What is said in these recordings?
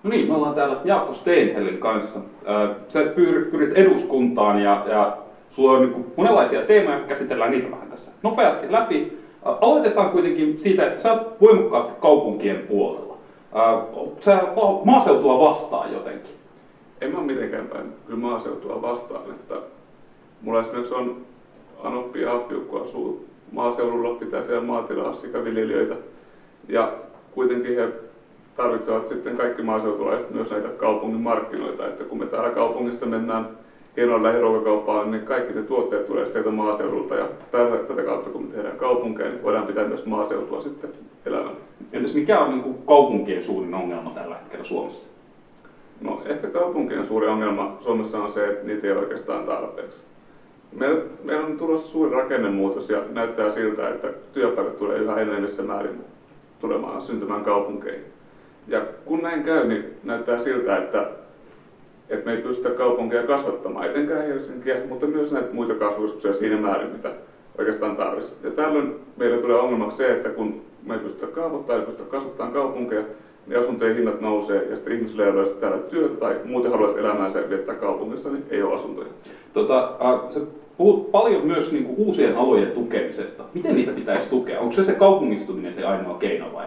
No niin, me ollaan täällä Jaakko Steenhellin kanssa. Sä pyrit eduskuntaan ja sulla on niin monenlaisia teemoja, käsitellään niitä vähän tässä nopeasti läpi. Aloitetaan kuitenkin siitä, että sä oot voimakkaasti kaupunkien puolella. Sä maaseutua vastaan jotenkin. En mä mitenkään päin kyllä maaseutua vastaan, että mulla esimerkiksi on anoppi ja appi, jotka asuu maaseudulla, pitää siellä maatilaa sikaviljelijöitä ja kuitenkin he tarvitsevat sitten kaikki maaseutulaiset myös näitä kaupungin markkinoita, että kun me täällä kaupungissa mennään hienoon lähiruokakauppaan, niin kaikki ne tuotteet tulee sieltä maaseudulta ja tätä kautta kun me tehdään kaupunkeja, niin voidaan pitää myös maaseutua sitten elävänä. Entäs mikä on niin kaupunkien suurin ongelma tällä hetkellä Suomessa? No ehkä kaupunkien suuri ongelma Suomessa on se, että niitä ei ole oikeastaan tarpeeksi. Meillä on tulossa suuri rakennemuutos ja näyttää siltä, että työpaikat tulee yhä enemmissä määrin syntymään kaupunkeihin. Ja kun näin käy, niin näyttää siltä, että me ei pystytä kaupunkeja kasvattamaan, etenkään Helsinkiä, mutta myös näitä muita kasvukeskuksia siinä määrin, mitä oikeastaan tarvitsisi. Ja tällöin meille tulee ongelmaksi se, että kun me ei pystytä kaavoittamaan ja pystytä kasvattamaan kaupunkeja, niin asuntojen hinnat nousee ja sitten ihmisille ei ole täällä työtä tai muuten haluaisi elämäänsä viettää kaupungissa, niin ei ole asuntoja. Sä puhut paljon myös niin kuin uusien alojen tukemisesta. Miten niitä pitäisi tukea? Onko se kaupungistuminen se ainoa keino vai?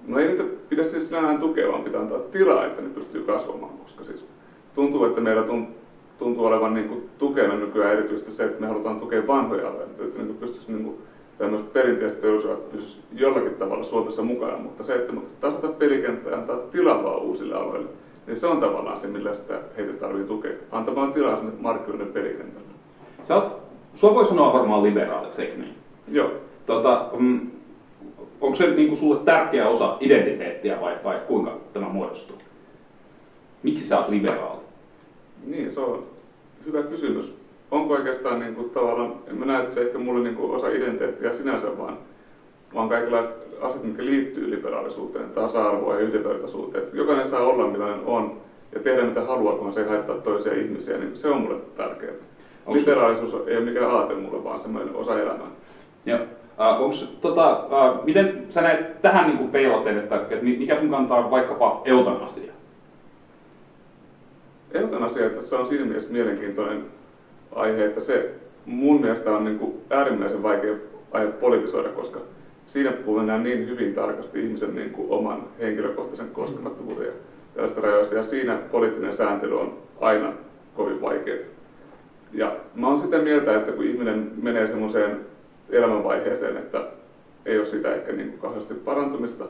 No ei niitä pidä siis sinällään tukea, vaan pitää antaa tilaa, että ne pystyy kasvamaan, koska siis tuntuu, että meillä tuntuu olevan niin kuin tukena nykyään erityisesti se, että me halutaan tukea vanhoja alueita, että niin pystyisi niin tämmöiset perinteiset teollisuudet pysyisi jollakin tavalla Suomessa mukana, mutta se, että me tasata pelikenttää ja antaa tilaa vaan uusille alueille, niin se on tavallaan se, millä sitä heitä tarvitsee tukea, antamaan tilaa sinne markkinoiden pelikentälle. Sua voi sanoa varmaan liberaaliksi, eikö niin? Joo. Onko se niin kuin sulle tärkeä osa identiteettiä vai kuinka tämä muodostuu? Miksi sä oot liberaali? Niin, se on hyvä kysymys. Onko oikeastaan niin kuin, tavallaan, en mä näe, että se ehkä mulle niin kuin, osa identiteettiä sinänsä, vaan kaikenlaiset asiat, mitkä liittyy liberaalisuuteen, tasa-arvoon ja yhdenvertaisuuteen. Että jokainen saa olla millainen on ja tehdä mitä haluaa, kun se ei haittaa toisia ihmisiä, niin se on mulle tärkeää. Liberaalisuus ei ole mikään aate mulle, vaan semmoinen osa elämää. Joo. Miten sä näet tähän niin peilaten, että mikä sun kantaa vaikkapa eutanasia? Eutanasia se on siinä mielessä mielenkiintoinen aihe, että se mun mielestä on niin kuin äärimmäisen vaikea aihe politisoida, koska siinä mennään niin hyvin tarkasti ihmisen niin kuin oman henkilökohtaisen koskemattomuuden ja tällaista rajoista, ja siinä poliittinen sääntely on aina kovin vaikeaa. Ja mä oon sitä mieltä, että kun ihminen menee semmoiseen elämänvaiheeseen, että ei ole sitä ehkä niin kuin kauheasti parantumista,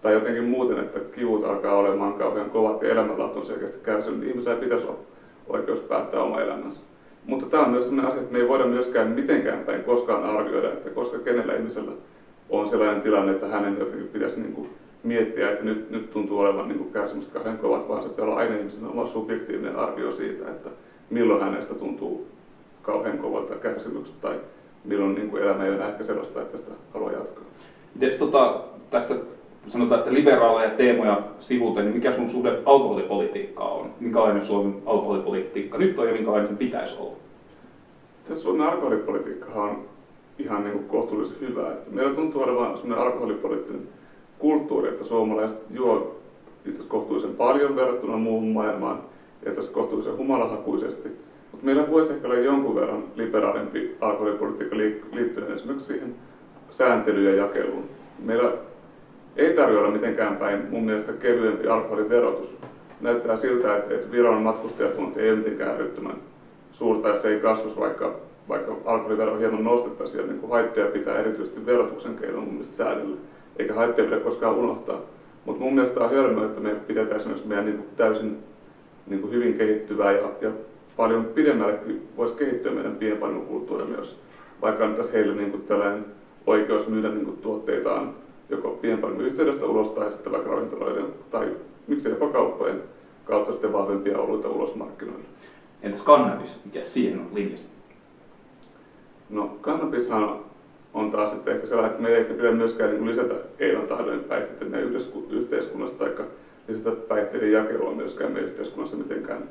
tai jotenkin muuten, että kivut alkaa olemaan kauhean kovat ja elämänlaatu on selkeästi kärsinyt, niin ihmisellä pitäisi olla oikeus päättää oma elämänsä. Mutta tämä on myös sellainen asia, että me ei voida myöskään mitenkään päin koskaan arvioida, että koska kenellä ihmisellä on sellainen tilanne, että hänen jotenkin pitäisi niin kuin miettiä, että nyt tuntuu olevan niin kuin kärsimykset kauhean kovat, vaan se pitää olla aina ihmisen oma subjektiivinen arvio siitä, että milloin hänestä tuntuu kauhean kovalta kärsimykset tai milloin niin kuin elämä ei ole ehkä sellaista, että sitä haluaa jatkaa. Mites tässä sanotaan, että liberaaleja teemoja sivuten, niin mikä sun suhde alkoholipolitiikkaa on? Minkälainen Suomen alkoholipolitiikka nyt on ja minkälainen sen pitäisi olla? Se Suomen alkoholipolitiikkahan on ihan niin kuin kohtuullisen hyvä. Että meillä tuntuu olevan sellainen alkoholipoliittinen kulttuuri, että suomalaiset juo itse asiassa kohtuullisen paljon verrattuna muuhun maailmaan ja tässä kohtuullisen humalahakuisesti. Mutta meillä voisi ehkä olla jonkun verran liberaalimpi alkoholipolitiikka liittyen esimerkiksi siihen sääntelyyn ja jakeluun. Meillä ei tarvitse olla mitenkään päin mun mielestä kevyempi alkoholiverotus. Näyttää siltä, että Viron matkustajatuonti ei ole mitenkään älyttömän suurta, ja se ei kasvaisi, vaikka alkoholivero hieman nostettaisiin, ja niin kuin haittoja pitää erityisesti verotuksen keinoin mun mielestä säädellä, eikä haittoja pidä koskaan unohtaa. Mutta mun mielestä on hölmöä, että me pidetään esimerkiksi meidän niin kuin täysin niin kuin hyvin kehittyvää ja paljon pidemmällekin voisi kehittyä meidän pienpanimokulttuurimme, jos vaikka annettaisiin heille niin kuin tällainen oikeus myydä niin kuin tuotteitaan joko pienpanimon yhteydestä ulos tai sitten vaikka ravintoloiden tai miksei jopa kauppojen kautta sitten vahvempia oluita ulos markkinoille. Entäs kannabis? Mikä siihen on linjassa? No kannabishan on taas sitten ehkä sellainen, että me ei ehkä pidä myöskään niin lisätä eilen tahdoin päihteiden meidän yhteiskunnassa tai lisätä päihteiden jakelua myöskään meidän yhteiskunnassa mitenkään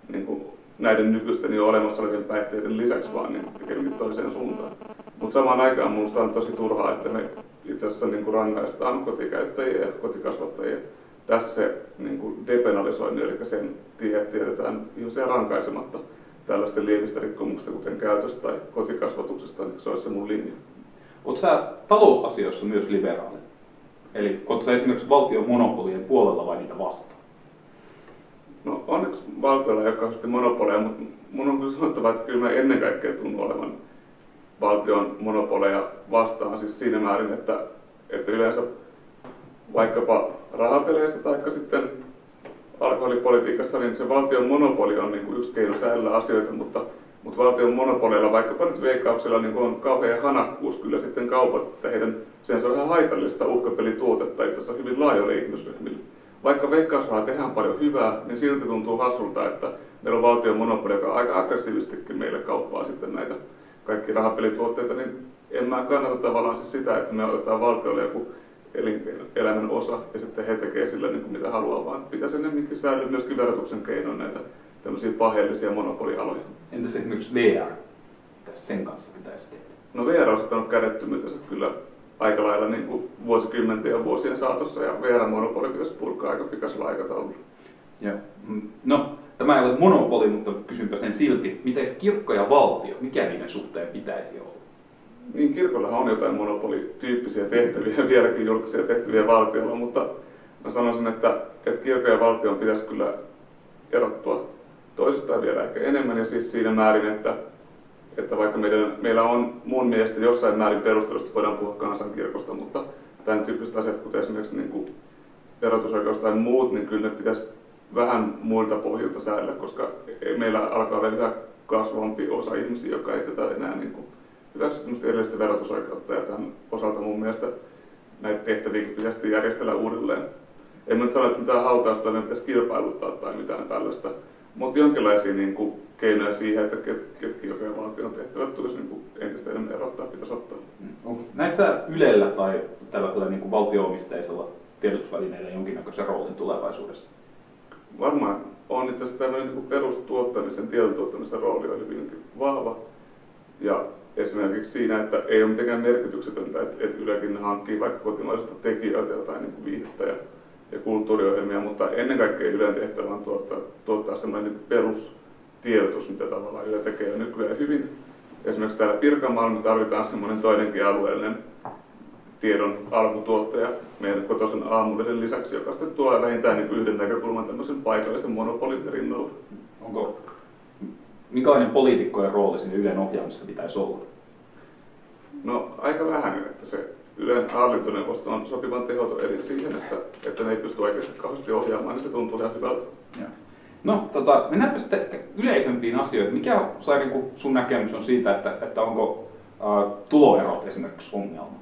niin kuin näiden nykyisten jo olemassa olevien päihteiden lisäksi, vaan niin pikemminkin toiseen suuntaan. Mutta samaan aikaan minusta on tosi turhaa, että me itse asiassa niin kuin rangaistaan kotikäyttäjiä ja kotikasvattajia tässä se niin kuin depenalisointi, eli sen tie, että jätetään ihmisiä rankaisematta tällaisten lievistä rikkomuksista, kuten käytöstä tai kotikasvatuksesta, niin se olisi se mun linja. Oletko sä talousasioissa myös liberaali? Eli oletko sä esimerkiksi valtion monopolien puolella vai niitä vastaan? No onneksi valtiolla ei ole kauheasti monopoleja, mutta mun on kyllä sanottava, että kyllä mä ennen kaikkea tunnun olevan valtion monopoleja vastaan siis siinä määrin, että yleensä vaikkapa rahapeleissä tai sitten alkoholipolitiikassa, niin se valtion monopoli on niin kuin yksi keino säädellä asioita, mutta valtion monopoleilla, vaikkapa nyt Veikkauksella, niin on kauhean hanakkuus kyllä sitten kaupat, että heidän sen on vähän haitallista uhkapelituotetta itse asiassa hyvin laajoille ihmisryhmille. Vaikka Veikkausrahaa tehdään paljon hyvää, niin silti tuntuu hassulta, että meillä on valtion monopoli, joka aika aggressiivistikin meille kauppaa sitten näitä kaikki rahapelituotteita, niin en mä kannata tavallaan siis sitä, että me otetaan valtiolle joku elinkeinoelämän osa ja sitten he tekee sillä niin kuin mitä haluaa, vaan pitäisi enemmänkin säilyä myöskin verotuksen keinoin näitä tämmöisiä paheellisia monopolialoja. Entäs esimerkiksi VR? Mitä sen kanssa pitäisi tehdä? No VR on ottanut kädettömyytensä kyllä aika lailla niin kuin vuosikymmenten ja vuosien saatossa ja VR-monopoli pitäisi purkaa aika pikaisella aikataululla. Joo. No, tämä ei ole monopoli, mutta kysynpä sen silti. Miten kirkko ja valtio, mikä niiden suhteen pitäisi olla? Niin, kirkollahan on jotain monopolityyppisiä tehtäviä, vieläkin julkisia tehtäviä valtiolla, mutta mä sanoisin, että kirkko ja valtion pitäisi kyllä erottua toisistaan vielä ehkä enemmän ja siis siinä määrin, että vaikka meillä on mun mielestä jossain määrin perustelusta voidaan puhua kansankirkosta, mutta tämän tyyppiset asiat, kuten esimerkiksi niin kuin verotusoikeus tai muut, niin kyllä ne pitäisi vähän muilta pohjilta säädellä, koska meillä alkaa olla yhä kasvavampi osa ihmisiä, joka ei tätä enää niin kuin hyväksy erillistä verotusoikeutta, ja tämän osalta mun mielestä näitä tehtäviäkin pitäisi järjestellä uudelleen. En mä nyt sano, että mitään hautaustoimia pitäisi kilpailuttaa tai mitään tällaista, mutta jonkinlaisia niin kuin keinoja siihen, että ketkä ja valtion tehtävät tulisi niin kuin entistä enemmän erottaa, pitäisi ottaa. Näetkö sä Ylellä tai tällä niin kuin valtio-omisteisella tiedotusvälineillä jonkinnäköisen roolin tulevaisuudessa? Varmaan on itse asiassa tämmöinen niin kuin perustuottamisen, tiedontuottamisen rooli on hyvinkin vahva. Ja esimerkiksi siinä, että ei ole mitenkään merkityksetöntä, että Ylekin hankkii vaikka kotimaisista tekijöitä jotain niin kuin viihdettä ja kulttuuriohjelmia, mutta ennen kaikkea Ylen tehtävä on tuottaa sellainen perustiedotus, mitä tavallaan Yle tekee nykyään hyvin. Esimerkiksi täällä Pirkanmaalla me tarvitaan semmoinen toinenkin alueellinen tiedon alkutuottaja meidän kotoisen aamulehden lisäksi, joka sitten tuo vähintään niin yhden näkökulman tämmöisen paikallisen monopolin rinnalla. Minkälainen poliitikkojen rooli siinä Ylen ohjaamissa pitäisi olla? No aika vähäinen, että se Ylen hallintoneuvosto on sopivan tehoton eri siihen, että ne ei pysty oikeasti kauheasti ohjaamaan, niin se tuntuu ihan hyvältä. No, mennäänpä sitten yleisempiin asioihin. Mikä sun näkemys on siitä, että onko tuloerot esimerkiksi ongelma?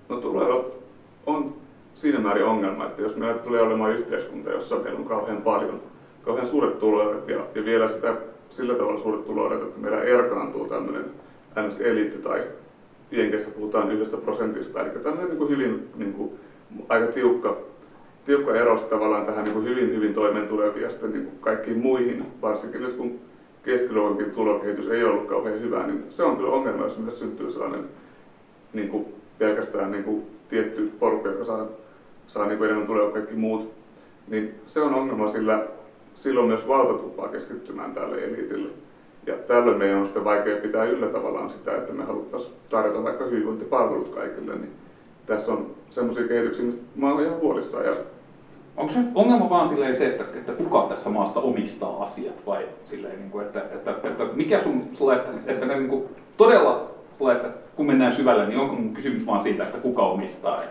No tuloerot on siinä määrin ongelma, että jos meillä tulee olemaan yhteiskunta, jossa meillä on kauhean suuret tuloerot ja vielä sillä tavalla suuret tuloerot, että meillä erkaantuu tämmöinen eliitti tai Jenkeissä puhutaan 1%, eli tämmöinen niin kuin hyvin niin kuin, aika tiukka ero tavallaan tähän niin kuin hyvin toimeen tulevia ja sitten niin kuin kaikkiin muihin, varsinkin nyt kun keskiluokankin tulokehitys ei ollut kauhean hyvä, niin se on kyllä ongelma, jos meille syntyy sellainen niin kuin pelkästään niin kuin tietty porukka, joka saa niin kuin enemmän tuloja kuin kaikki muut, niin se on ongelma, sillä silloin myös valta tuppaa keskittymään tälle eliitille. Ja tällöin meidän on sitten vaikea pitää yllä tavallaan sitä, että me haluttaisiin tarjota vaikka hyvinvointipalvelut kaikille. Niin tässä on semmoisia kehityksiä, mistä mä oon ihan huolissaan. Onko se ongelma vaan silleen se, että kuka tässä maassa omistaa asiat vai silleen, että mikä sulle, että ne niin kuin todella, että kun mennään syvälle, niin onko mun kysymys vaan siitä, että kuka omistaa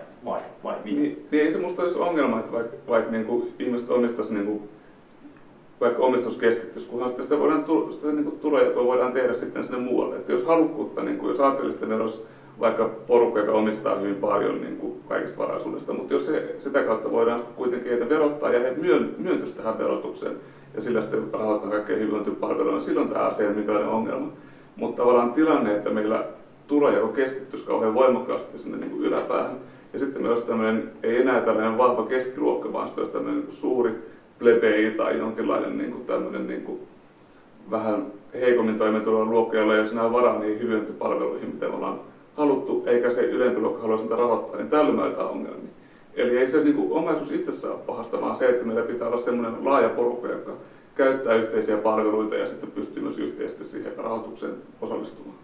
vai mitä? Niin ei se musta olisi ongelma, että vaikka niin kuin ihmiset omistaisi niin kuin vaikka omistus keskittyisi, kunhan sitä niin tulojakoa voidaan tehdä sitten sinne muualle. Että jos halukkuutta, niin kuin, jos ajattelisi, että meillä olisi vaikka porukka, joka omistaa hyvin paljon niin kuin kaikista varaisuudesta, mutta jos sitä kautta voidaan sitten kuitenkin heitä verottaa ja he myöntyisi tähän verotukseen ja sillä sitten rahoittaa kaikkea hyvinvointipalveluja, niin silloin tämä asia on minkälainen ongelma. Mutta tavallaan tilanne, että meillä tulojako keskittyisi kauhean voimakkaasti sinne niin kuin yläpäähän ja sitten meillä olisi tämmöinen, ei enää tällainen vahva keskiluokka, vaan sitten olisi tämmöinen niin suuri plebei tai jonkinlainen niin kuin tämmöinen niin kuin vähän heikommin toimeentuloa luokka, jolla ei ole enää varaa niihin hyvinvointipalveluihin, mitä me ollaan haluttu, eikä se ylempi luokka halua sitä rahoittaa, niin tällöin meillä on ongelmia. Eli ei se niin kuin omaisuus itsessään ole pahasta, vaan se, että meillä pitää olla semmoinen laaja porukka, joka käyttää yhteisiä palveluita ja sitten pystyy myös yhteisesti siihen rahoitukseen osallistumaan.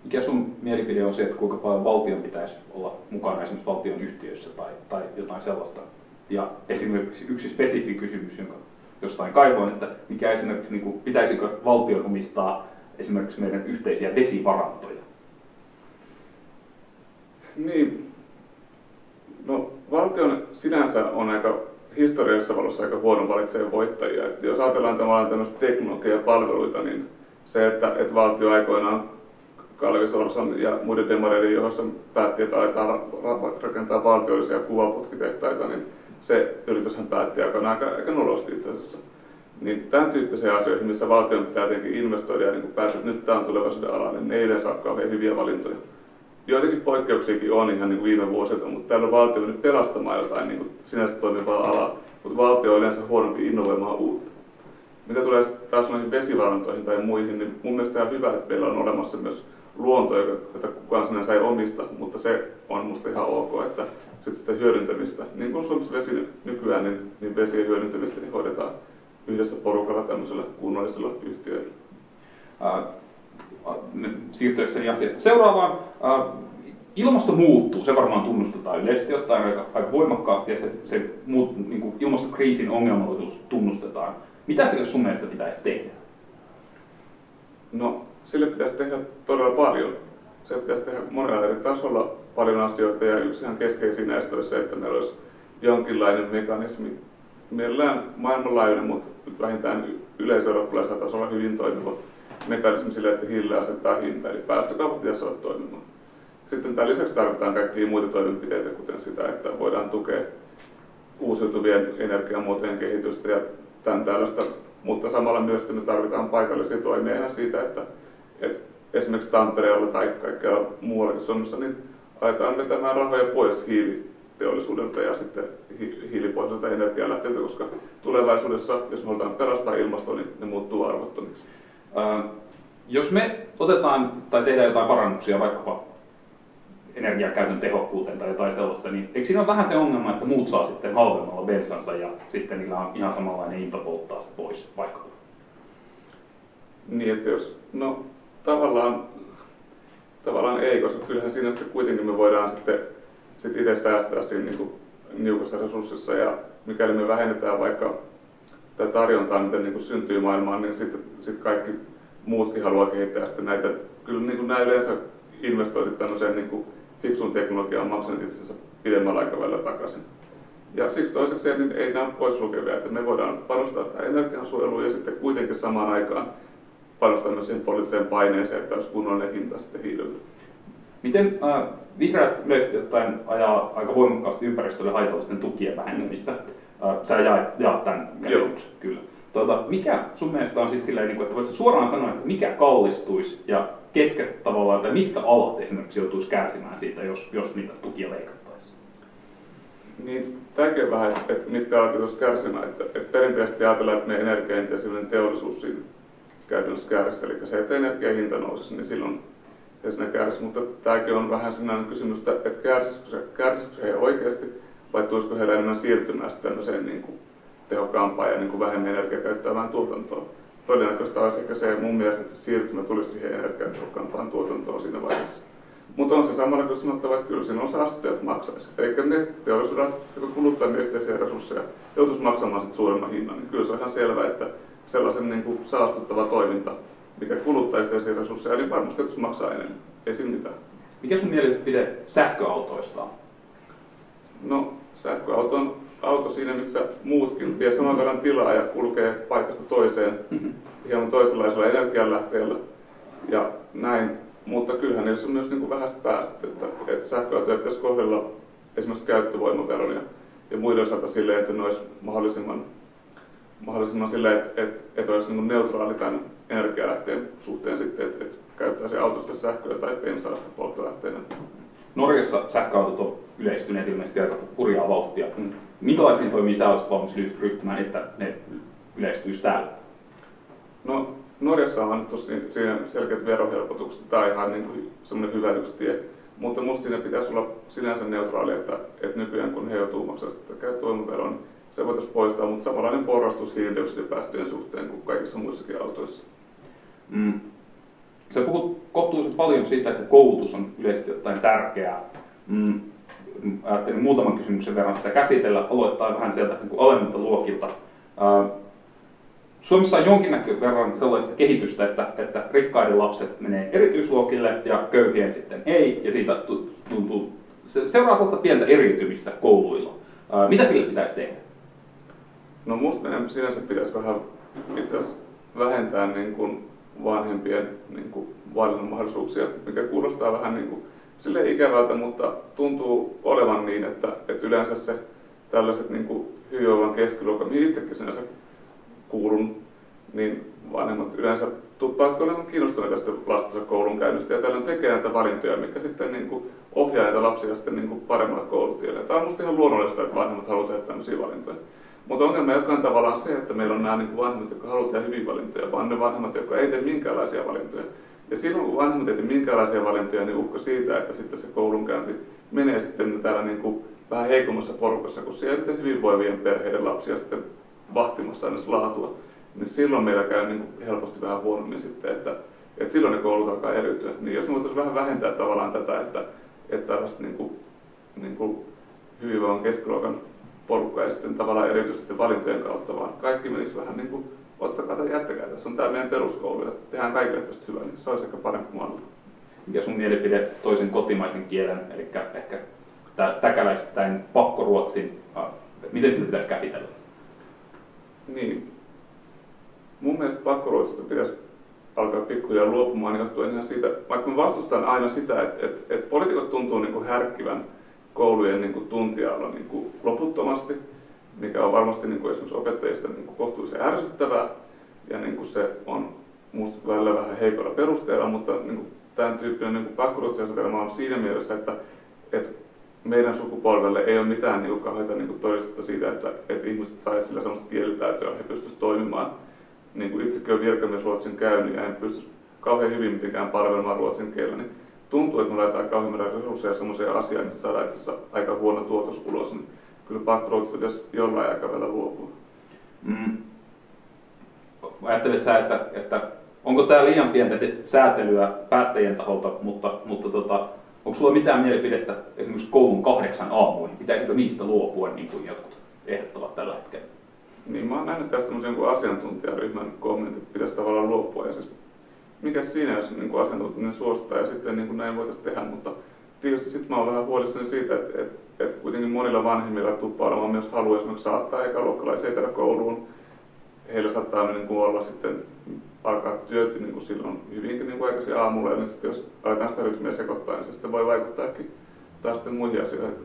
Mikä sun mielipide on se, että kuinka paljon valtion pitäisi olla mukana esimerkiksi valtion yhtiöissä tai jotain sellaista? Ja esimerkiksi yksi spesifi kysymys, jonka jostain kaivoin, että mikä esimerkiksi, niin kuin, pitäisikö valtion omistaa esimerkiksi meidän yhteisiä vesivarantoja? Niin, no valtion sinänsä on aika historiassa valossa aika huono valitsee voittajia. Että jos ajatellaan tavallaan tämmöistä teknologiaa ja palveluita, niin se, että valtio aikoinaan Kalevi Sorsan ja muiden demareiden johdossa päätti, että aletaan rakentaa valtiollisia kuvaputkitehtaita, niin se yrityshän päätti aika nolosti itse asiassa. Niin tämän tyyppisiä asioihin, missä valtion pitää tietenkin investoida ja niin päättää, että nyt tämä on tulevaisuuden ala, niin ne ei yleensä ole kauhean hyviä valintoja. Joitakin poikkeuksiakin on ihan niin kuin viime vuosilta, mutta täällä on valtio nyt pelastamaan jotain niin kuin sinänsä toimivaa alaa, mutta valtio on yleensä huonompi innovoimaan uutta. Mitä tulee taas noihin vesivarantoihin tai muihin, niin mun mielestä on hyvä, että meillä on olemassa myös luonto, jota kukaan sinänsä ei omista, mutta se on musta ihan ok, että sitä hyödyntämistä, niin kuin Suomessa vesi nykyään, niin vesien hyödyntämistä niin hoidetaan yhdessä porukalla tämmöisellä kunnallisella yhtiöillä. Siirtyäkseni asiasta seuraavaan. Ilmasto muuttuu, se varmaan tunnustetaan yleisesti ottaen aika voimakkaasti ja se niin kuin ilmastokriisin ongelmallisuus tunnustetaan. Mitä sille sun mielestä pitäisi tehdä? No, sille pitäisi tehdä todella paljon. Se pitäisi tehdä monella eri tasolla paljon asioita ja yksi ihan keskeisin näistä olisi se, että meillä olisi jonkinlainen mekanismi, mielellään maailmanlaajuinen, mutta vähintään yleiseurooppalaisella tasolla hyvin toimiva mekanismi sille, että hiilille asettaa hinta, eli päästökaupat pitäisi olla toimimaan. Sitten tämän lisäksi tarvitaan kaikkia muita toimenpiteitä, kuten sitä, että voidaan tukea uusiutuvien energiamuotojen kehitystä ja tämän tällaista, mutta samalla myös me tarvitaan paikallisia toimia ihan siitä, että esimerkiksi Tampereella tai kaikkialla muuallakin Suomessa niin aletaan vetämään rahoja pois hiiliteollisuudelta ja sitten hiilipohjaiselta energialähteiltä, koska tulevaisuudessa, jos me halutaan pelastaa ilmastoa, niin ne muuttuu arvottomiksi. Jos me otetaan tai tehdään jotain parannuksia vaikkapa energiakäytön tehokkuuteen tai jotain sellaista, niin eikö siinä ole vähän se ongelma, että muut saa sitten halvemmalla bensansa ja sitten niillä on ihan samanlainen into polttaa se pois vaikkapa? Niin, että jos, no tavallaan ei, koska kyllähän siinä sitten kuitenkin me voidaan sitten itse säästää siinä niin kuin niukassa resurssissa ja mikäli me vähennetään vaikka tätä tarjontaa, mitä niin kuin syntyy maailmaan, niin sitten kaikki muutkin haluaa kehittää sitten näitä, kyllä niin kuin nämä yleensä investoinnit tämmöiseen niin kuin fiksun teknologiaan maksaneet itse asiassa pidemmällä aikavälillä takaisin. Ja siksi toiseksi niin ei nämä poislukevia, että me voidaan panostaa tähän energiansuojeluun ja sitten kuitenkin samaan aikaan panostaa myös siihen poliittiseen paineeseen, että olisi kunnollinen hinta sitten hiilelle. Miten vihreät yleisesti ottaen ajaa aika voimakkaasti ympäristölle haitallisten tukien vähentämistä? Sä jaat tämän käsityksen, kyllä. Mikä sun mielestä on sitten silleen, että voitko suoraan sanoa, että mikä kallistuisi ja ketkä tavallaan, tai mitkä alat esimerkiksi joutuisi kärsimään siitä, jos niitä tukia leikattaisiin? Niin, tämäkin on vähän, että mitkä alat joutuisi kärsimään. Että perinteisesti ajatellaan, että meidän energiaintensiivinen teollisuus siinä käytännössä kärsisi. Eli se, että energiahinta nousisi, niin silloin se siinä kärsisi. Mutta tämäkin on vähän sellainen kysymys, että kärsisikö he oikeasti vai tulisiko heillä enemmän siirtymään tämmöiseen niin kuin tehokkaampaan ja niin kuin vähemmän energiaa käyttävään tuotantoon. Todennäköistä olisi ehkä se mun mielestä, että se siirtymä tulisi siihen energiatehokkaampaan tuotantoon siinä vaiheessa. Mutta on se samalla kuin sanottava, että kyllä siinä on saastuttajat maksaisi. Eikä ne teollisuudet, jotka kuluttaa yhteisiä resursseja, joutuisi maksamaan sitten suuremman hinnan. Niin kyllä se on ihan selvä, että sellaisen niin kuin saastuttava toiminta, mikä kuluttaa yhteisiä resursseja, niin varmasti joutuisi maksaa enemmän. Ei siinä mitään. Mikä sun mielipide sähköautoista on? No, sähköauto on auto siinä, missä muutkin vie saman verran tilaa ja kulkee paikasta toiseen hieman toisenlaisella energianlähteellä ja näin. Mutta kyllähän niissä on myös niin kuin vähäistä päästöt, että sähköautoja pitäisi kohdella esimerkiksi käyttövoimaveron ja muiden osalta silleen, että ne olisi mahdollisimman silleen, että olisi niin kuin neutraali tämän energialähteen suhteen sitten, että käyttäisi autosta sähköä tai bensaasta polttolähteenä. Norjassa sähköautot on yleistyneet ilmeisesti aika hurjaa vauhtia. Minkälaisiin toimiin sä olisit valmis ryhtymään, että ne yleistyisi täällä? No, Norjassa on annettu siinä selkeät verohelpotukset. Tämä on ihan niin kuin semmoinen hyvä yksi tie. Mutta musta siinä pitäisi olla sinänsä neutraali, että nykyään kun he joutuu maksamaan sitä käyttövoimaveroa, niin se voitaisiin poistaa, mutta samanlainen porrastus hiilidioksidipäästöjen suhteen kuin kaikissa muissakin autoissa. Sä puhut kohtuullisen paljon siitä, että koulutus on yleisesti ottaen tärkeää. Ajattelin muutaman kysymyksen verran sitä käsitellä, aloittaa vähän sieltä niin alemmilta luokilta. Suomessa on jonkin verran sellaista kehitystä, että rikkaiden lapset menee erityisluokille ja köyhien sitten ei, ja siitä tuntuu, se seuraa sellaista pientä eriytymistä kouluilla. Mitä sille pitäisi tehdä? No musta meidän sinänsä pitäisi vähän itse asiassa vähentää niin kuin vanhempien niin kuin valinnan mahdollisuuksia, mikä kuulostaa vähän niin kuin silleen ikävältä, mutta tuntuu olevan niin, että yleensä se tällaiset niin kuin hyvinvoivan keskiluokan, mihin itsekin sinänsä kuulun, niin vanhemmat yleensä tuppaavat olemaan kiinnostuneita tästä lastensa koulunkäynnistä ja tällöin tekee näitä valintoja, mikä sitten niin kuin ohjaa näitä lapsia sitten niin kuin paremmalle koulutielle. Tämä on musta ihan luonnollista, että vanhemmat haluavat tehdä tämmöisiä valintoja. Mutta ongelma jokainen tavallaan se, että meillä on nämä niin kuin vanhemmat, jotka haluavat tehdä hyviä valintoja, vaan ne vanhemmat, jotka ei tee minkäänlaisia valintoja. Ja silloin kun vanhemmat ei tee minkäänlaisia valintoja, niin uhka siitä, että sitten se koulunkäynti menee sitten täällä niin kuin vähän heikommassa porukassa, kun siellä ei hyvinvoivien perheiden lapsia sitten vahtimassa aina laatua, niin silloin meillä käy niin kuin helposti vähän huonommin sitten, että silloin ne koulut alkaa eriytyä. Niin jos me voitaisiin vähän vähentää tavallaan tätä, että tällaista niin kuin hyvinvoivan keskiluokan porukka ja sitten tavallaan eriytyy sitten valintojen kautta, vaan kaikki menisi vähän niin kuin ottakaa tai jättäkää. Tässä on tämä meidän peruskoulu ja tehdään kaikille tästä hyvää, niin se olisi ehkä parempi malli. Mikä sun mielipide toisen kotimaisen kielen, eli ehkä täkäläistäin pakkoruotsin, miten sitä pitäisi käsitellä? Niin. Mun mielestä pakkoruotsista pitäisi alkaa pikkuhiljaa luopumaan johtuen ihan siitä, vaikka mä vastustan aina sitä, että poliitikot tuntuu niin kuin härkkivän koulujen niin kuin tuntialla niin kuin loputtomasti, mikä on varmasti niin kuin esimerkiksi opettajista niin kuin kohtuullisen ärsyttävää, ja niin kuin se on musta välillä vähän heikolla perusteella, mutta niin kuin tämän tyyppinen niin pakkoruotsiasetelma on siinä mielessä, että meidän sukupolvelle ei ole mitään niin kuin kauheita niin kuin todistetta siitä, että ihmiset saisivat sillä sellaista kielitaitoa, että he pystyisivät toimimaan. Niin kuin itsekin olen virkamiesruotsin käynyt ja en pysty kauhean hyvin mitenkään palvelemaan ruotsin kielellä, niin tuntuu, että me laitetaan kauhean määrä resursseja sellaisia asioita, mistä saadaan itse asiassa aika huono tuotos ulos, niin kyllä pakkoruotsista pitäisi jollain aikavälillä luopua. Ajattelet sä, että onko tämä liian pientä säätelyä päättäjien taholta, mutta onko sulla mitään mielipidettä esimerkiksi koulun 8 aamuihin? Pitäisikö niistä luopua, niin kuin jotkut ehdottavat tällä hetkellä? Niin, mä oon nähnyt tästä jonkun asiantuntijaryhmän kommentit, että pitäisi tavallaan luopua. Ja siis, mikä siinä, jos niin asiantuntija suostaa ja sitten niin näin voitaisiin tehdä, mutta tietysti sitten mä oon vähän huolissani siitä, että kuitenkin monilla vanhemmilla tuppaa olemaan myös halu esimerkiksi saattaa ekaluokkalaisia käydä kouluun. Heillä saattaa niin olla sitten alkaa työt niin kuin silloin hyvinkin niin aikaisin aamulla, ja niin sitten jos aletaan sitä rytmiä sekoittaa, niin se sitten voi vaikuttaakin taas sitten muihin asioihin.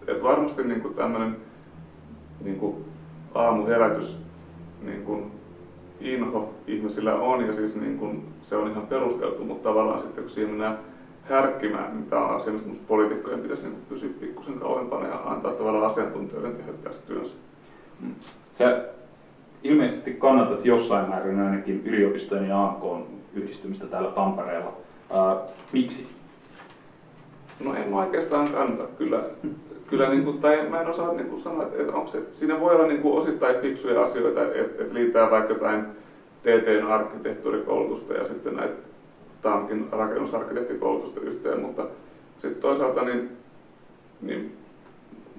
Et varmasti niin kuin tämmöinen niin kuin aamuherätys niin kuin inho ihmisillä on, ja siis niin kuin se on ihan perusteltu, mutta tavallaan sitten kun siihen mennään härkkimään, niin tämä on asia, mistä poliitikkojen pitäisi niin kuin pysyä pikkusen kauempana ja antaa tavallaan asiantuntijoiden tehdä tästä työnsä. Sä ilmeisesti kannatat jossain määrin ainakin yliopistojen ja AMK:n yhdistymistä täällä Tampereella. Miksi? No en oikeastaan kannata. Kyllä niin kuin, tai mä en osaa niin kuin sanoa, että onko se, siinä voi olla niin kuin osittain fiksuja asioita, että liittää vaikka jotain TT:n arkkitehtuurikoulutusta ja sitten näitä TAMKin rakennusarkkitehtikoulutusta yhteen, mutta sitten toisaalta niin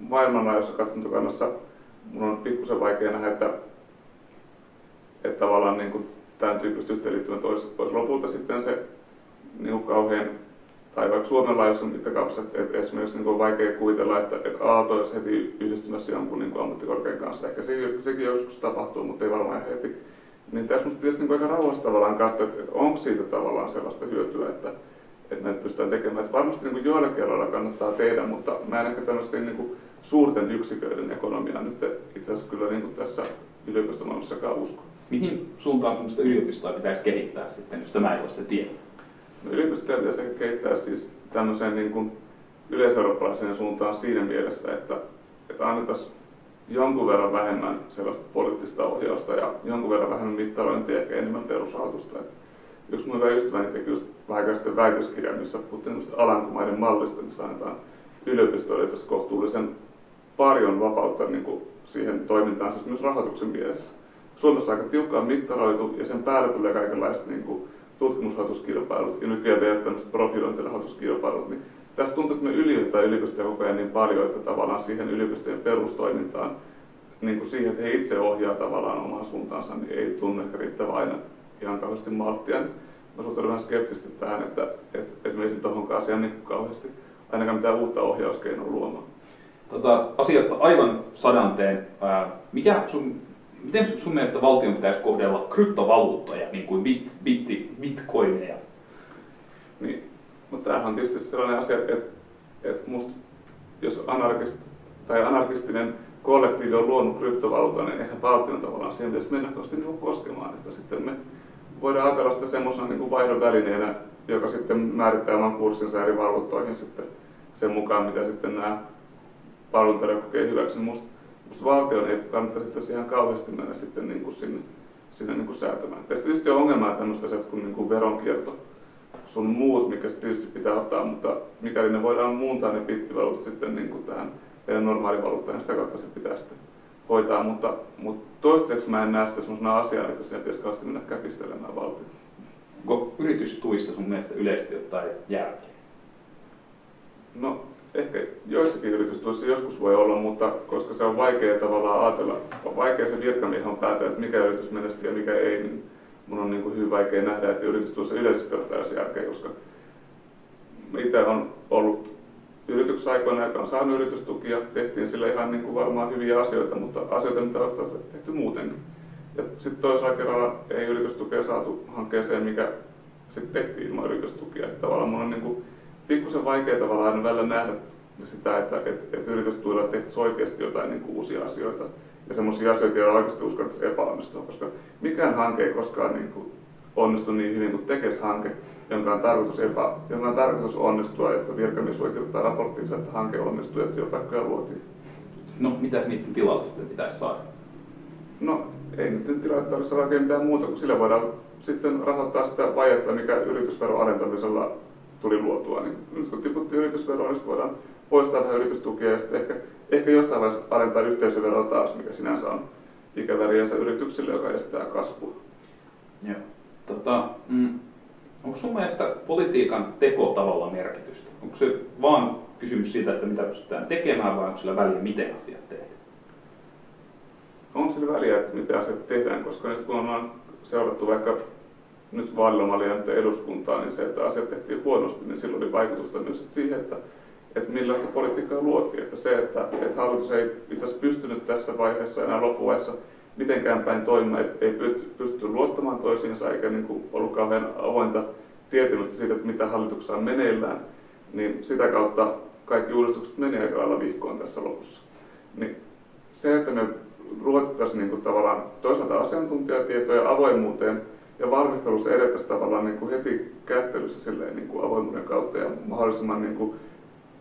maailmanlaajuisessa katsantokannassa mun on pikkusen vaikea nähdä, että tavallaan niin kuin tämän tyyppistä yhteenliittymät olisi lopulta sitten se niin kuin kauhean, tai vaikka Suomen laajuisessa mittakaavassa, että esimerkiksi niin kuin on vaikea kuvitella, että Aalto olisi heti yhdistymässä jonkun niin kuin ammattikorkean kanssa. Ehkä sekin joskus tapahtuu, mutta ei varmaan heti. Niin tässä minusta pitäisi niin aika rauhassa tavallaan katsoa, että onko siitä tavallaan sellaista hyötyä, että näitä pystytään tekemään. Että varmasti niin kuin joillakin aloilla kannattaa tehdä, mutta mä en ehkä tämmöisten niin kuin suurten yksiköiden ekonomiaa nyt itse asiassa kyllä niin kuin tässä yliopistomaailmassakaan usko. Mihin suuntaan sellaista yliopistoa pitäisi kehittää sitten, jos tämä ei ole se tie? No, yliopistoja pitäisi kehittää siis tämmöiseen niin kuin yleiseurooppalaiseen suuntaan siinä mielessä, että annettaisiin jonkun verran vähemmän sellaista poliittista ohjausta ja jonkun verran vähemmän mittalointia ja enemmän perusrahoitusta. yksi mun hyvä ystäväni teki just vähän aikaa sitten väitöskirjan, missä puhuttiin Alankomaiden mallista, missä annetaan yliopistoille itse asiassa kohtuullisen paljon vapautta niin kuin siihen toimintaan, siis myös rahoituksen mielessä. Suomessa on aika tiukkaan mittaroitu ja sen päälle tulee kaikenlaiset niin kuin tutkimusrahoituskilpailut ja nykyään vielä tämmöiset profilointirahoituskilpailut. Niin tästä tuntuu, että me yliotetaan yliopistoja koko ajan niin paljon, että tavallaan siihen yliopistojen perustoimintaan, niin kuin siihen, että he itse ohjaa tavallaan omaan suuntaansa, niin ei tunnu ehkä riittävän aina ihan kauheasti malttia. Niin mä suhtaudun vähän skeptisesti tähän, että me ei tohonkaan asiaan niin kauheasti ainakaan mitään uutta ohjauskeinoa luomaan. Asiasta aivan sadanteen. Miten sun mielestä valtion pitäisi kohdella kryptovaluuttoja, niin kuin bitcoineja? Niin, mutta tämähän on tietysti sellainen asia, että musta, jos anarkistinen kollektiivi on luonut kryptovaluutan, niin eihän valtion tavallaan siihen pitäisi mennä niin koskemaan. Että sitten me voidaan ajatella sitä semmoisena niin vaihdon välineenä, joka sitten määrittää oman kurssinsa eri valuuttoihin sitten sen mukaan, mitä sitten nämä palveluntarjoajat kokee hyväksi. Musta valtion ei kannattaisi ihan kauheasti mennä sitten niin kuin sinne niin kuin säätämään. Tästä tietysti on ongelmaa tämmöistä asiat kuin veronkierto sun muut, mikä tietysti pitää ottaa, mutta mikäli ne voidaan muuntaa ne bittivaluutat sitten niin kuin tähän meidän normaalivaluuttaan, niin sitä kautta se pitää sitten hoitaa, mutta toistaiseksi mä en näe sitä semmoisena asiana, että siinä pitäisi kauheasti mennä käpistelemään valtio. Onko yritystuissa sun mielestä yleisesti jotain järkeä? No, ehkä joissakin yritystuissa joskus voi olla, mutta koska se on vaikea tavallaan ajatella, on vaikea se virkamiehen päätellä, että mikä yritys menestyy ja mikä ei, niin mun on niin kuin hyvin vaikea nähdä, että yritystuissa yleisesti ottaisi järkeä, koska itse on ollut yrityksessä aikoina, joka on saanut yritystukia, tehtiin sille ihan niin kuin varmaan hyviä asioita, mutta asioita, mitä on tehty muutenkin. Ja sitten toisella kerralla ei yritystukea saatu hankkeeseen, mikä sitten tehtiin ilman yritystukia. Että tavallaan mun on niin kuin pikkusen vaikea tavallaan aina välillä nähdä sitä, että yritystuilla tehtäisiin oikeasti jotain niin kuin uusia asioita ja semmoisia asioita, joilla oikeasti uskaltaisiin epäonnistua, koska mikään hanke ei koskaan niin kuin onnistu niin hyvin kuin Tekes-hanke, jonka on tarkoitus onnistua, että virkamies voi kirjoittaa raporttiinsa, että hanke onnistui ja työpaikkoja luotiin. No, mitäs niiden tilalle sitten pitäisi saada? No, ei niiden tilalle tarvitse saada oikein mitään muuta, kun sillä voidaan sitten rahoittaa sitä vajetta, mikä yritysveron alentamisella tuli luotua. Niin nyt kun tiputtiin yritysveroa, niin voidaan poistaa vähän yritystukia ja sitten ehkä jossain vaiheessa alentaa yhteisöveroa taas, mikä sinänsä on ikäväriänsä yrityksille, joka estää kasvua. Joo. Onko sun mielestä politiikan tekotavalla merkitystä? Onko se vaan kysymys siitä, että mitä pystytään tekemään, vai onko sillä väliä, miten asiat tehdään? On sillä väliä, että miten asiat tehdään, koska nyt kun on seurattu vaikka nyt vaalilomalla eduskuntaa, niin se, että asiat tehtiin huonosti, niin silloin oli vaikutusta myös siihen, että millaista politiikkaa luotiin. Että se, että hallitus ei itse asiassa pystynyt tässä vaiheessa enää loppuvaiheessa mitenkään päin toimimaan, ei pysty luottamaan toisiinsa eikä niin kuin ollut kauhean avointa tietämystä siitä, että mitä hallituksessa on meneillään, niin sitä kautta kaikki uudistukset meni aika lailla vihkoon tässä lopussa. Niin se, että me luotettaisiin niin kuin tavallaan toisaalta asiantuntijatietoja avoimuuteen ja valmistelussa edettäisiin tavallaan niin kuin heti kättelyssä silleen, niin kuin avoimuuden kautta ja mahdollisimman niin kuin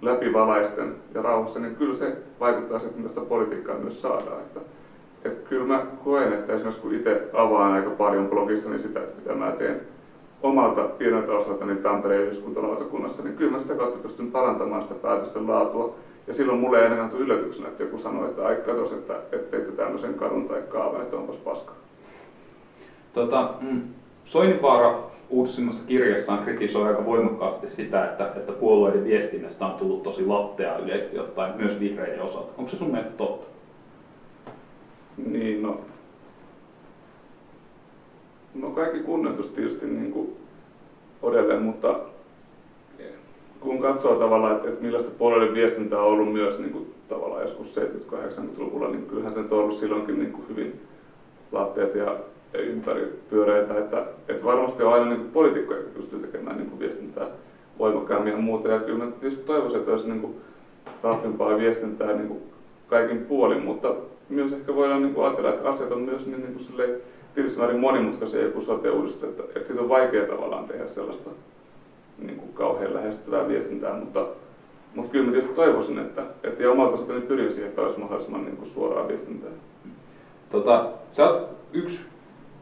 läpivalaisten ja rauhassa, niin kyllä se vaikuttaa siihen, että sitä politiikkaa myös saadaan. Että kyllä mä koen, että esimerkiksi kun itse avaan aika paljon blogissani sitä, että mitä mä teen omalta pieneltä osaltani Tampereen yhdyskuntalautakunnassa, niin kyllä mä sitä kautta pystyn parantamaan sitä päätösten laatua. Ja silloin mulle ei enää tule yllätyksenä, että joku sanoo, että ai katos, että teitte tämmöisen kadun tai kaavan, että onpas paska. Soininvaara uusimmassa kirjassaan kritisoi aika voimakkaasti sitä, että puolueiden viestinnästä on tullut tosi lattea yleisesti ottaen myös vihreiden osalta. Onko se sun mielestä totta? Niin, no kaikki kunnioitus tietysti niin kuin edelleen, mutta kun katsoo tavallaan, että millaista puolueiden viestintää on ollut myös niin kuin, tavallaan joskus 70-80-luvulla, niin kyllähän se on ollut silloinkin niin kuin hyvin latteet ja ympäripyöreitä, että varmasti on aina niin kuin poliitikkoja, jotka pystyy tekemään niin kuin viestintää voimakkaammin ja muuta. Ja kyllä mä tietysti toivoisin, että olisi niin kuin raffimpaa viestintää niin kuin kaikin puolin, mutta myös ehkä voidaan niin kuin ajatella, että asiat on myös niin kuin tietysti määrin monimutkaisia joku sote-uudistus, että siitä on vaikea tavallaan tehdä sellaista niin kuin kauhean lähestyvää viestintää, mutta kyllä mä tietysti toivoisin, että ja omalta osaltani pyrin siihen, että olisi mahdollisimman niin kuin suoraa viestintää. Sä oot yksi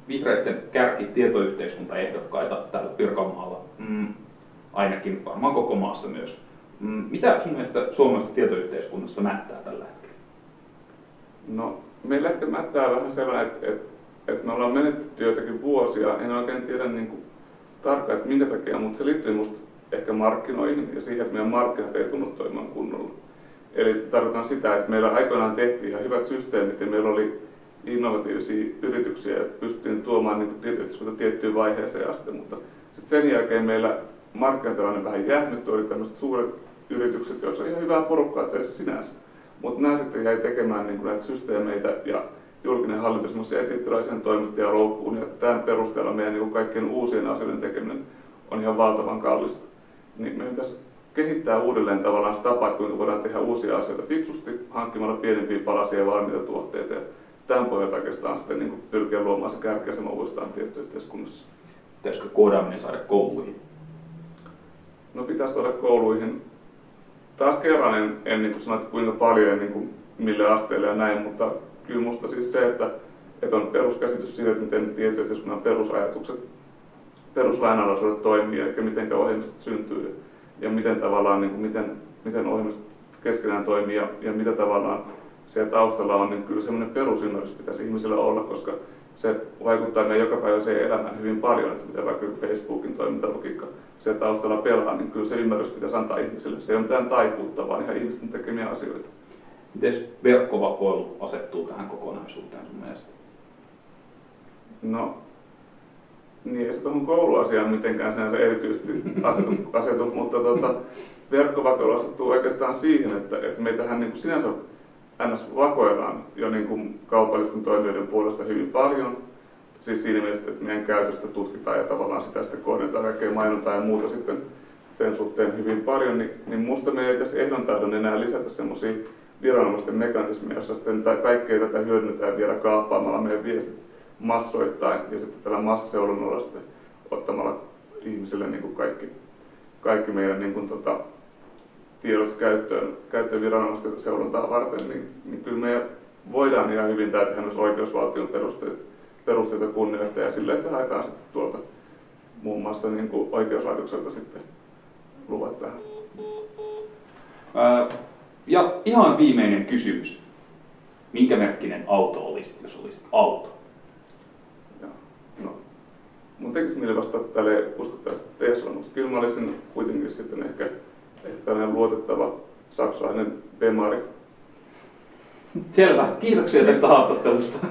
vihreiden kärki tietoyhteiskuntaehdokkaita täällä Pirkanmaalla, ainakin varmaan koko maassa myös. Mitä sun mielestä suomalaisessa tietoyhteiskunnassa mättää tällä hetkellä? No, meillä ehkä mättää vähän sellainen, että me ollaan menetetty joitakin vuosia. En oikein tiedä niin kuin tarkkaan, että minkä takia, mutta se liittyy musta ehkä markkinoihin ja siihen, että meidän markkinat ei tunnu toimimaan kunnolla. Eli tarkoitan sitä, että meillä aikoinaan tehtiin ihan hyvät systeemit ja meillä oli innovatiivisia yrityksiä ja pystyttiin tuomaan niin tietoyhteiskunta tiettyyn vaiheeseen asti, mutta sitten sen jälkeen meillä markkinatilanne vähän jähmetty, oli tämmöiset suuret yritykset, joissa on ihan hyvää porukkaa töissä sinänsä. Mutta nämä sitten jäi tekemään niin näitä systeemeitä ja julkinen hallinto semmoisia tietynlaisen toimittajaloukkuun ja tämän perusteella meidän niin kaikkien uusien asioiden tekeminen on ihan valtavan kallista. Niin meidän pitäisi kehittää uudelleen tavallaan sitä tapaa, että kuinka voidaan tehdä uusia asioita fiksusti, hankkimalla pienempiä palasia ja valmiita tuotteita. Ja tämän pohjalta oikeastaan sitten niin pyrkiä luomaan se kärkiasema uudestaan tietoyhteiskunnassa. Pitäisikö koodaaminen saada kouluihin? No pitäisi saada kouluihin. Taas kerran en niin sano, että kuinka paljon ja niin mille asteelle ja näin, mutta kyllä musta siis se, että on peruskäsitys siitä, että miten tietoyhteiskunnan perusajatukset, peruslainalaisuudet toimii, eli miten ohjelmistot syntyy ja miten tavallaan miten ohjelmistot keskenään toimii ja mitä tavallaan siellä taustalla on, niin kyllä semmoinen perusymmärrys pitäisi ihmisillä olla, koska se vaikuttaa meidän jokapäiväiseen elämään hyvin paljon, että mitä vaikka Facebookin toimintalogiikka siellä taustalla pelaa, niin kyllä se ymmärrys pitäisi antaa ihmisille. Se ei ole mitään taikuutta, vaan ihan ihmisten tekemiä asioita. Miten verkkovakoilu asettuu tähän kokonaisuuteen sun mielestä? No, niin ei se tuohon kouluasiaan mitenkään sinänsä erityisesti asetu mutta verkkovakoilu asettuu oikeastaan siihen, että meitähän niin kuin sinänsä ns. Vakoillaan jo niin kuin kaupallisten toimijoiden puolesta hyvin paljon. Siis siinä mielessä, että meidän käytöstä tutkitaan ja tavallaan sitä sitten kohdennetaan kaikkea mainontaa ja muuta sitten sen suhteen hyvin paljon, niin musta me ei tässä ehdon taidon enää lisätä semmoisia viranomaisten mekanismeja, jossa sitten kaikkea tätä hyödynnetään vielä kaappaamalla meidän viestit massoittain ja sitten tällä massaseulonnalla sitten ottamalla ihmisille niin kuin kaikki meidän niin kuin tiedot käyttöön viranomaisten seulontaa varten, niin kyllä me voidaan ihan hyvin tehdä myös oikeusvaltion perusteita kunnioittaa ja sille, että haetaan sitten tuolta muun muassa niin kuin oikeuslaitokselta sitten luvat tähän. Ja ihan viimeinen kysymys. Minkä merkkinen auto olisit, jos olisit auto? No, mun tekisi mieli vastata tälleen uskottavasti Tesla, mutta kyllä mä olisin kuitenkin sitten ehkä tällainen luotettava saksalainen Bemari. Selvä. Kiitoksia tästä haastattelusta.